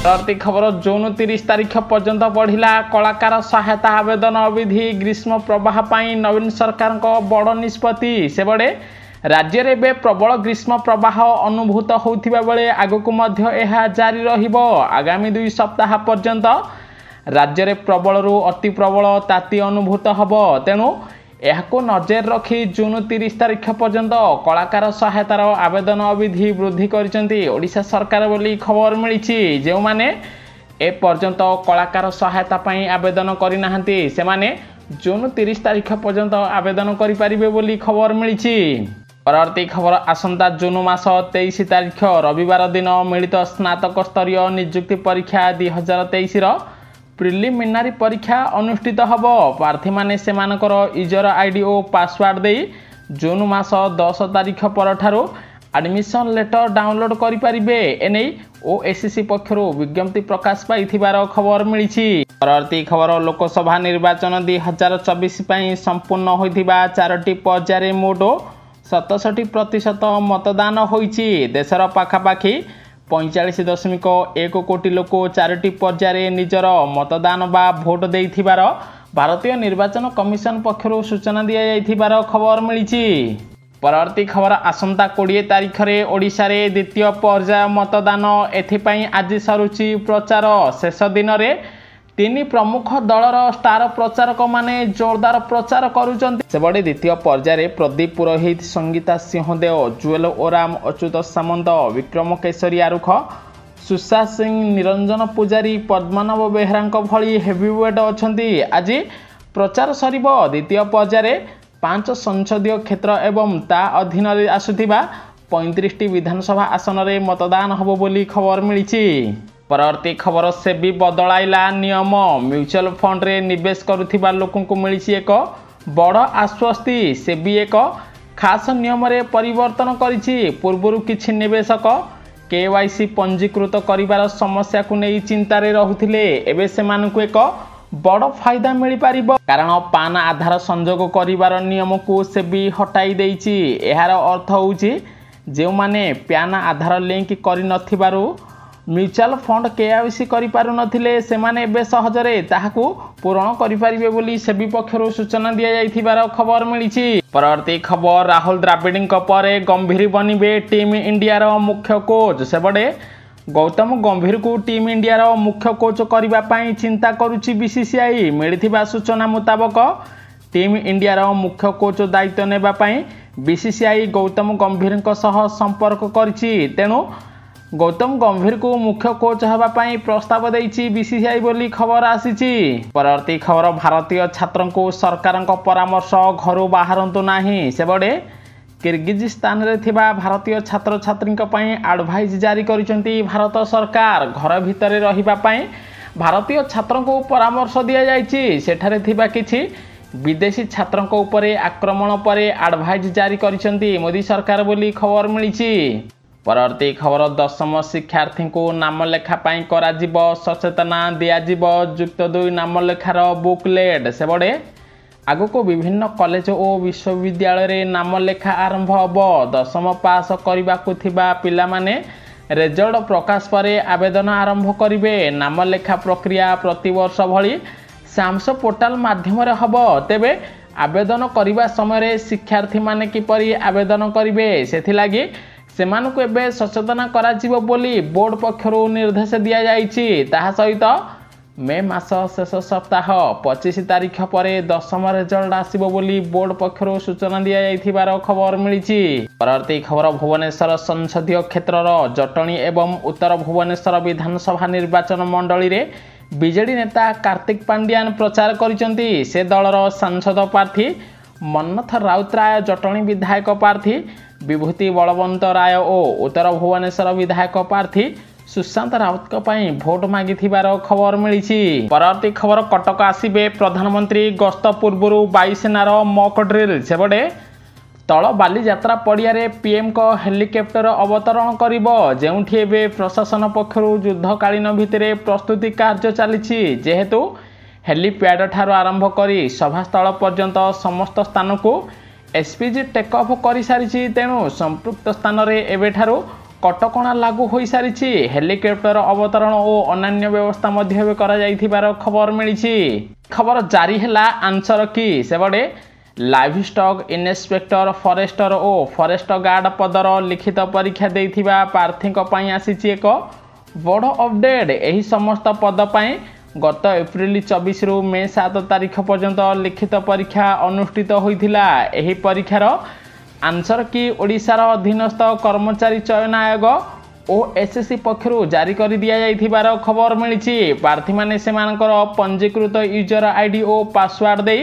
परवर्ती खबर जून 30 तारीख पर्यंत बढ़िला कलाकार सहायता आवेदन अवधि ग्रीष्म प्रवाह पाई नवीन सरकार बड़ निष्पत्ति सेबड़े राज्य में प्रबल ग्रीष्म प्रवाह अनुभूत होता बेले आगक जारी रहिबो। आगामी 2 सप्ताह पर्यंत राज्य में प्रबल अति प्रबल ताती अनुभूत हब। तेणु यह नजर रखी जून 30 तारीख पर्यंत कलाकार सहायतार आवेदन अवधि वृद्धि करिसेंती ओडिशा सरकार बोली खबर मिली। जो माने ए पर्यंत कलाकार सहायता पाई आवेदन करिनाहांती सेमाने जून 30 तारीख पर्यंत आवेदन करिपारिबे बोली खबर मिली। परवर्ती खबर आसंता जून मास 23 तारीख रविवार दिन मिलित स्नातक स्तरीय नियुक्ति परीक्षा 2023 प्रिलिमिनारी परीक्षा अनुष्ठित हब। प्रार्थी माने सेमानकर यूजर आईडी और पासवर्ड दे जून मास 10 तारीख परठारु एडमिशन लेटर डाउनलोड करिपारिबे। एने ओएससी पक्षरु विज्ञप्ति प्रकाश पाइथिबार खबर मिली। परवर्ती खबर लोकसभा निर्वाचन 2024 पई संपूर्ण होइथिबा 4टी पर्याय मोट 67% मतदान होइछि। देशर पाखापाखि 45.1 कोटी लोक 4टी पर्याय निजर मतदान बा भोट देइथिबार भारतीय निर्वाचन कमिशन पक्षरु सूचना दिया जाइथिबार खबर मिली। परवर्ती खबर आसंता 20 तारीख रे ओडिशा रे द्वितीय पर्याय मतदान एथिपाई आज सरुचि प्रचार। शेष दिन रे 3 प्रमुख दलर स्टार प्रचारक माने जोरदार प्रचार करुचंती। सेबडे द्वितीय पर्याय प्रदीप पुरोहित, संगीता सिंहदेव, जुएल ओराम, अच्युत सामंत, विक्रम केशरी आरुख, सुशा सिंह, निरंजन पुजारी, पद्मनाभ बेहरा भली हेवीवेट अछंती। आज प्रचार सरिबो। द्वितीय पर्याय 5 संसदीय क्षेत्र एवं ता अधीन आसुथिबा 35टी विधानसभा आसन रे मतदान हबो बोली खबर मिली। परवर्ती खबर सेबी बदलाइला नियम। म्यूचुअल फंड रे निवेश करुथिबा लोकन को मिली एक बड़ आश्वस्ति। सेबी एक खास नियम रे परिवर्तन करिछि। पूर्वरु किछि निवेशक केवाईसी पंजीकृत करिवार समस्या को नै चिंता रे रहुथिले। एबे सेमानकु एक बड़ फायदा मिल पारिबो, कारण पान आधार संजोग करिवार नियम को सेबी हटाई देइछि। एहार अर्थ होउछि जे माने प्यान आधार लिंक करि नथिबारु म्यूचुअल फंड केवाईसी करि पारु नथिले सेमाने एबे सहजरे ताहाकु पूरण करि पारिबे बोली सेबी पक्षरु सूचना दिया जाइथिबार खबर मिली। परवर्ती खबर राहुल द्राविडଙ୍କ परे गंभीर बनिबे टीम इंडिया रो मुख्य कोच। सेबडे गौतम गंभीर को टीम इंडिया रो मुख्य कोच करिबा पई चिंता करूची बीसीसीआई। मिलिथिबा सूचना मुताबक टीम इंडिया रो मुख्य कोच दायित्व नेबा पई बीसीसीआई गौतम गंभीर सह संपर्क करिछि। तेणु गौतम गंभीर को मुख्य कोच हवा पाई प्रस्ताव देइछि बीसीसीआई बोली खबर आसीछि। परवर्ती खबर भारतीय छात्रों को सरकार परामर्श घर बाहरंतु नाही। सेबडे किर्गिजिस्तान रे थिबा भारतीय छात्र छात्री पई एडवाइस जारी करिसेंती भारत सरकार। घर भितर रहिबा पई भारतीय छात्रों को परामर्श दिया जाइछि। सेठारे थिबा किछि विदेशी छात्रों उपरे आक्रमण पर एडवाइस जारी करिसेंती मोदी सरकार बोली खबर मिली। परवर्ती खबर 10म शिक्षार्थी को नामलेखा पाई कराजिबो सचेतना दियाजिबो युक्त 2 नामलेखार बुकलेट। सेबडे आगको विभिन्न कॉलेज और विश्वविद्यालय रे नामलेखा आरंभ हबो। 10म पास करबाकु थिबा पिला माने रिजल्ट प्रकाश पर आवेदन आरंभ करिवे। नामलेखा प्रक्रिया प्रतिवर्ष भली सामस पोर्टाल माध्यम रे हबो। तेबे आवेदन करबा समय रे शिक्षार्थी माने किपरि आवेदन करिवे सेथि लागि सेमानकु एबे सचेतना कराजिबो बोली बोर्ड पक्षरु निर्देश दिया जाइछि। ताहा सहित मे मास शेष सप्ताह 25 तारीख पर 10म रिजल्ट आसिबो बोली बोर्ड पक्षरु सूचना दिया जाइथिबार खबर मिलिछि। परवर्ती खबर भुवनेश्वर संसदीय क्षेत्रर जटणी एवं उत्तर भुवनेश्वर विधानसभा निर्वाचन मंडली रे बीजेडी नेता कार्तिक पांड्यान प्रचार करिसेंती। से दलर सांसद प्रार्थी मन्नथ राउतराय, जटणी विधायक प्रार्थी विभूति बलवंत राय और उत्तर भुवनेश्वर विधायक प्रार्थी सुशांत राउत भोट मागी खबर मिली। परवर्ती खबर कटक आसिबे प्रधानमंत्री गस्त पूर्व वायुसेनार मॉक ड्रिल। सेबडे तल बालीजात्रा पड़िया रे पीएम को हेलिकॉप्टर अवतरण करिबो, जेउठी एबे प्रशासन पक्षरु युद्धकालीन भितरे प्रस्तुति कार्य चलीछि। जेहेतु हेलीपैड ठारो आरंभ करी सभास्थल पर्यंत समस्त स्थान को एसपीजी टेक ऑफ कर सारी, तेणु संपृक्त स्थान रे एबे ठारो कटकणा लागू हो सारी हेलिकप्टर अवतरण और अन्य व्यवस्था मध्य करा जाइथिबार खबर मिली। खबर जारी है आंसर की Sebade live stock inspector forester और फॉरेस्ट गार्ड पदर लिखित परीक्षा देइथिबा प्रार्थीक पई आसीची एक बड़ अपडेट। एही समस्त पद पई गत एप्रिल 24 रु मे 7 तारिख पर्यंत लिखित परीक्षा अनुष्ठित होइथिला। एही परीक्षार आंसर की ओडिशार अधीनस्थ कर्मचारी चयन आयोग ओएसएससी पक्षरु जारी कर दिया जाइथिबार खबर मिली। प्रार्थी माने सेमानकर पंजीकृत यूजर आईडी और पासवर्ड दे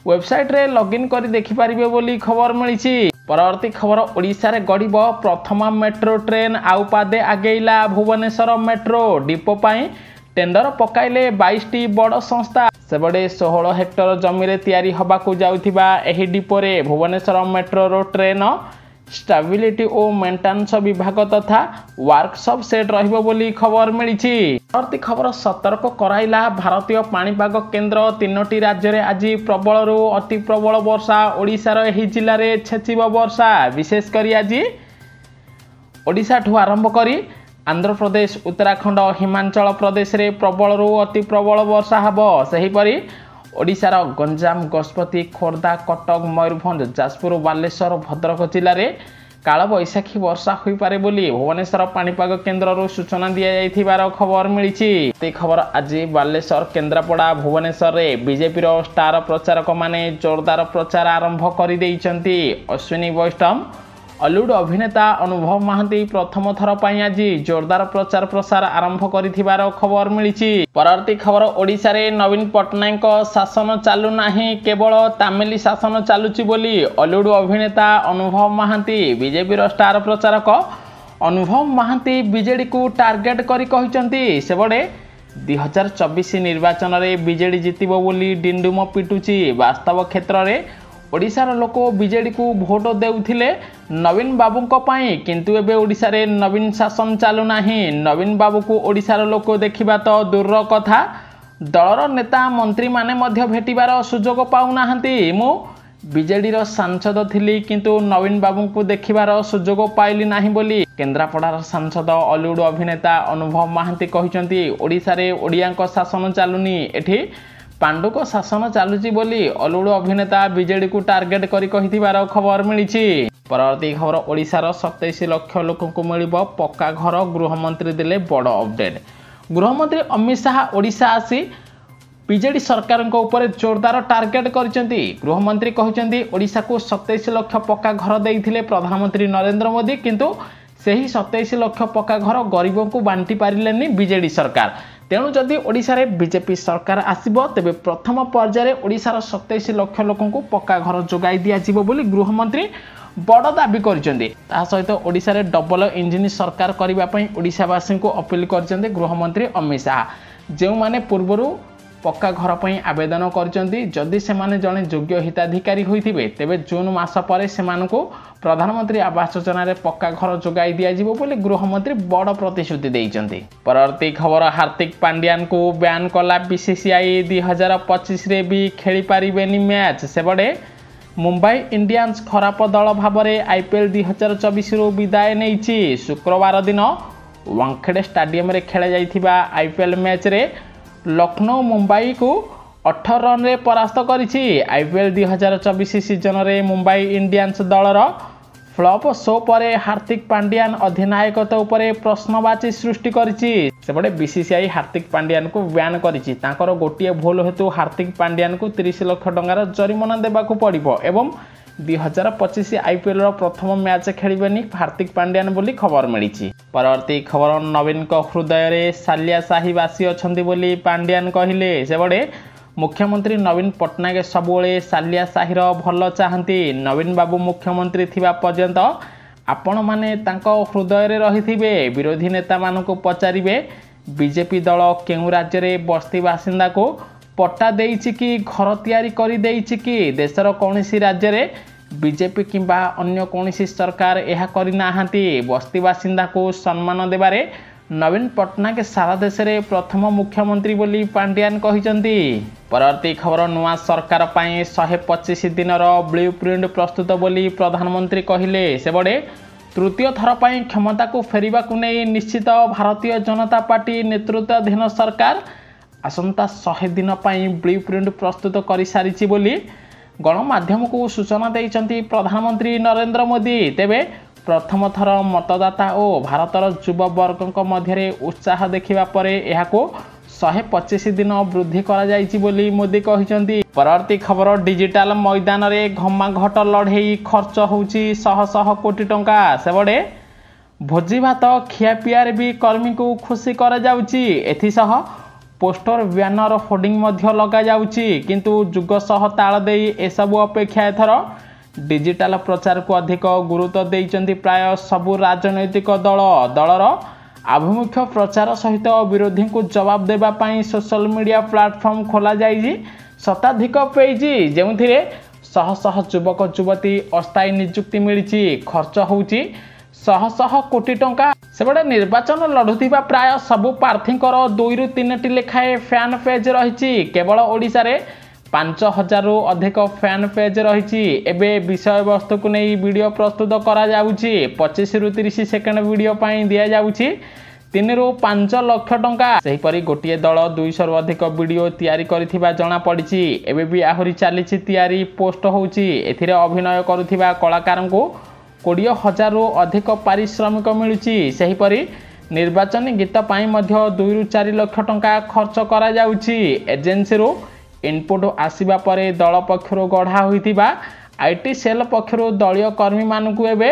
वेबसाइट रे लॉगिन कर देखि पारिबे बोली खबर मिली। परवर्ती खबर ओडिशा रे गड़िब प्रथम मेट्रो ट्रेन आउ पादे आगेइला भुवनेश्वर मेट्रो डिपो पाई टेंडर पकाइले 22टी बड़ संस्था। सेबड़े 16 हेक्टर जमी रे तैयारी हबाकू जाउथिबा एही डिपो रे भुवनेश्वर मेट्रो रो ट्रेन स्टेबिलिटी और मेंटेनेंस विभाग तथा वर्कशॉप सेट रहिबो बोली खबर मिली। परवर्ती खबर सतर्क कराइला भारतीय पाणीपाग केन्द्र 3टी राज्य रे आज प्रबल रु अति प्रबल वर्षा ओडिशार एही जिल्ला रे छेचिब वर्षा। विशेष करी आज ओडिशा ठु आरंभ करी आंध्र प्रदेश उत्तराखंड हिमाचल प्रदेश रे प्रबल रु अति प्रबल वर्षा हबो। सही परी ओडिशार गंजाम गजपति खोर्धा कटक मयूरभंज जाजपुर बालेश्वर भद्रक जिले में काल बैशाखी वर्षा हो पारे बोली भुवनेश्वर पाणीपाग केन्द्र सूचना दि जाइथिबार खबर मिली। खबर आज बालेश्वर केन्द्रापड़ा भुवनेश्वर में बीजेपी स्टार प्रचारक माने जोरदार प्रचार आरंभ कर देइचंती। अश्विनी वैष्णव अलिउड अभिनेता अनुभव महांती प्रथम थर पई आज जोरदार प्रचार प्रसार आरंभ करिथिबार खबर मिली। परवर्ती खबर ओडिशा रे नवीन पट्टनायक शासन चालू नाही केवल तामिली शासन चालुची बोली अलिउड अभिनेता अनुभव महांती बीजेपी स्टार प्रचारक अनुभव महांती बीजेडी को टार्गेट करी कहिसंती। सेबडे 2024 निर्वाचन रे बीजेडी जितिबो बोली डिंडुम पिटुची। वास्तव क्षेत्र रे ओडिशार लोक बीजेडी को भोट देउथिले नवीन बाबू किंतु एबे ओडिशा रे नवीन शासन चालू नाही। नवीन बाबू को ओडिशार लोक देखिबा तो दूर कथा दलर नेता मंत्री माने मध्य भेटिबार सुजोग पाउ नाहंती। मु बीजेडी रो सांसद थिली किंतु नवीन बाबू को देखिबार सुजोग पाइली नाही बोली केन्द्रापड़ार सांसद अलिउड अभिनेता अनुभव महांती कहिसंती। ओडिशा रे ओडियाक शासन चालुनी एठी पांडुक शासन चालुची बोली अलिउड अभिनेता बीजेडी को टार्गेट करी कहिथिबार खबर मिली। परवर्ती खबर ओडिशार 27 लाख लोक को मिलिबो पक्का घर गृहमंत्री दिले बड़ अपडेट। गृहमंत्री अमित शाह ओडिशा आसी बीजेडी सरकार ऊपर जोरदार टार्गेट करचंती। गृहमंत्री कहिसंती ओडिशा को 27 लाख पक्का घर देइथिले प्रधानमंत्री नरेंद्र मोदी किंतु सेही 27 लाख पक्का घर गरीबों को बांटी पारिलेनी बीजेडी सरकार। तेणु जदि ओडिशा रे बीजेपी सरकार आसीबो तेबे प्रथम पर्यायर ओडिशार 27 लाख लोक को पक्का घर जोगाई दिया जिवो बोली गृहमंत्री बड़ दाबी करचंती। ता सहित ओडिशा रे डबल इंजिन सरकार करिबा पई ओडिशावासी को अपील करचंती गृहमंत्री अमित शाह। जो माने पूर्वरु पक्का घर पई आवेदन करचंती जदि से माने जने योग्य हिताधिकारी होइथिबे तेबे जून मास परे सेमानकु प्रधानमंत्री आवास योजना रे पक्का घर जोगाई दिया जिवो बोली गृहमंत्री बड़ प्रतिश्रुति देइचंती। परवर्ती खबर हार्दिक पांड्यान को बैन कला बीसीसीआई 2025 रे भी खेली पारिबेनी मैच। सेबडे मुंबई इंडियंस खराब दल भाव में आईपीएल 2024 रु विदाय नेइछि। शुक्रवार दिन वानखेड़े स्टाडियम रे खेला जाइथिबा आईपीएल मैच रे लखनऊ मुंबई को 18 रन रे परास्त करिछि। आईपीएल 2024 सीजन रे मुंबई इंडियंस दलर फ्लॉप शो परे हार्दिक पांड्यान अधिनायकत्व उपरे प्रश्नवाची सृष्टि करिछि। सेबडे बीसीसीआई हार्दिक पांड्यान को बैन करिछि। तांकर गोटिए भूल हेतु हार्दिक पांड्यान को 30 लाख टंकार जरिमाना देबाकू पड़िबो एवं 2025 आईपीएल प्रथम मैच खेलिबेनी हार्दिक पांड्यान बोली खबर मिली। परवर्ती खबर नवीन को हृदय रे सालिया साही वासी अछंती बोली पांड्यान कहिले। सेबडे मुख्यमंत्री नवीन पट्टनायक सबुले सालिया साहीर भल चाहती। नवीन बाबू मुख्यमंत्री थिबा पर्यंत आपण माने तांको हृदय रे रहिथिबे। विरोधी नेता मानकु पचारिबे बीजेपी दल केउ राज्य रे बस्ती बासिंदा को पट्टा देइछि कि घर तैयारी करि देइछि कि देशर कोनोसी राज्य रे बीजेपी किंबा अन्य कोनोसी सरकार एहा करि नाहांती। बस्ती बासिंदा को सम्मान देबारे नवीन पट्टनायक सारा देश रे प्रथम मुख्यमंत्री बोली पांड्यान कहिसंती। परवर्ती खबर नुआ सरकार पाए 125 दिन ब्लूप्रिंट प्रस्तुत बोली प्रधानमंत्री कहिले। सेबडे तृतीय थर पर क्षमता को फेरिबा को नहीं निश्चित भारतीय जनता पार्टी नेतृत्वाधीन सरकार आसंता 100 दिन ब्लू प्रिंट प्रस्तुत कर सारी बोली गणमाध्यम को सूचना देइचंती प्रधानमंत्री नरेंद्र मोदी। तेबे प्रथम थर मतदाता और भारतर युववर्ग मध्य उत्साह देखा पर यह 125 दिन वृद्धि करा मोदी कहते। परवर्ती खबर डिजिटल मैदान रे घमाघट लड़े खर्च होची शह शह कोटी टंका सेबड़े भोजी भात खियापियार भी कर्मी को खुशी करा जाउची। एथिसह पोस्टर ब्यानर होर्डिंग मध्य लगा जाउची किंतु जुग सह ताल देई एसबु अपेक्षा एथर डिजिटल प्रचार को अधिक गुरुत्व देइचंती प्राय सबु राजनैतिक दलर आभिमुख्य प्रचार सहित विरोधी को जवाब देबा पाई सोशल मीडिया प्लेटफॉर्म खोला जाइजी। शताधिक पेज जो शह शह युवक युवती अस्थायी नियुक्ति मिली खर्च होची शह शह कोटी टंका। सेबड़े निर्वाचन लड़ुथिबा प्राय सबु प्रार्थींकर 2 ରୁ 3ଟି लेखाए फैन पेज रही। केवल ओडिशा रे 5000 रु अधिक फैन पेज रही। एबे विषय वस्तु को नहीं वीडियो प्रस्तुत करा जाउची 25 ରୁ 30 सेकेंड वीडियो पाई दिया जाउची 3 ରୁ 5 लाख टंका। सेहीपरि गोटे दल 200 रु अधिक वीडियो तैयारी करिथिबा जणा पड़िछि। एबे भी आहुरी चलीछि तैयारी पोस्ट होउची। एथिरे अभिनय करुथिबा कलाकार को 20,000 रु अधिक पारिश्रमिक मिलुछि। सेहीपरि निर्वाचन गीत पाई मध्य 2 ରୁ 4 लाख टंका खर्च करा जाउछि। एजेंसी रो इनपुट आसिबा परे दल पक्षरु गढ़ा होइतिबा आईटी सेल पक्षरु दलीय कर्मी मानकु एबे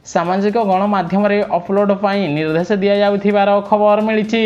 सामाजिक गणमाध्यम रे अपलोड पाई निर्देश दिया जाउथिबार खबर मिलिछि।